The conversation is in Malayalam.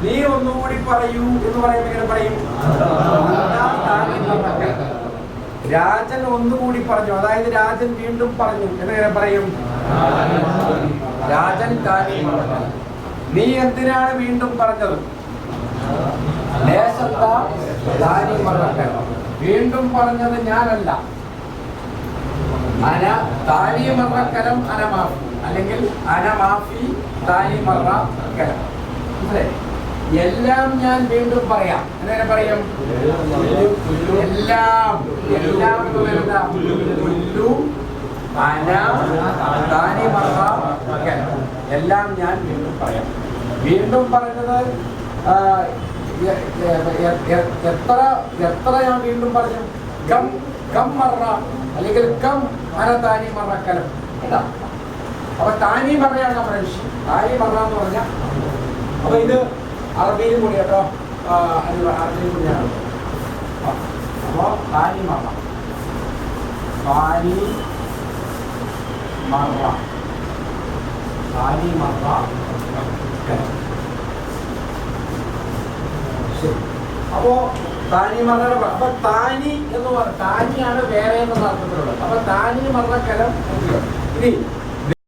നീ ഒന്നുകൂടി പറയൂ എന്ന് പറയുമ്പോൾ എങ്ങനെ പറയും? രാജൻ ഒന്നുകൂടി പറഞ്ഞു, അതായത് രാജൻ വീണ്ടും പറഞ്ഞു എന്നെങ്ങനെ പറയും? രാജൻ താനി മറക്ക. നീ എന്തിനാണ് വീണ്ടും പറഞ്ഞത്? താനി മറക്ക. വീണ്ടും പറഞ്ഞത് ഞാനല്ല. അന താനി മറക്കലം അനമാഫി, അല്ലെങ്കിൽ അനമാഫി താനി മറക്കലം. എല്ലാം ഞാൻ വീണ്ടും പറയാം. എങ്ങനെ പറയും? എല്ലാം എല്ലാം എല്ലാം ഞാൻ വീണ്ടും പറയാം. വീണ്ടും പറഞ്ഞത് എത്ര എത്ര ഞാൻ വീണ്ടും പറഞ്ഞു? കം കം മറ, അല്ലെങ്കിൽ കം അന താനി മറക്കലം. ഇതാ അപ്പൊ താനി മറയാണ് നമ്മുടെ വിഷയം. താനി മറ എന്ന് പറഞ്ഞാൽ, അപ്പൊ ഇത് അറബിയിലും കൂടി കേട്ടോ, അറബിയിലും കൂടിയാണ്. അപ്പോ താനി മറ, താനി മറ, താനി മറ. അപ്പോ താനി മറ. അപ്പൊ താനി എന്ന് പറഞ്ഞ താനിയാണ് വേറെ എന്നുള്ള അർത്ഥത്തിലുള്ളത്. അപ്പൊ താനി മറക്കലം. ഇനി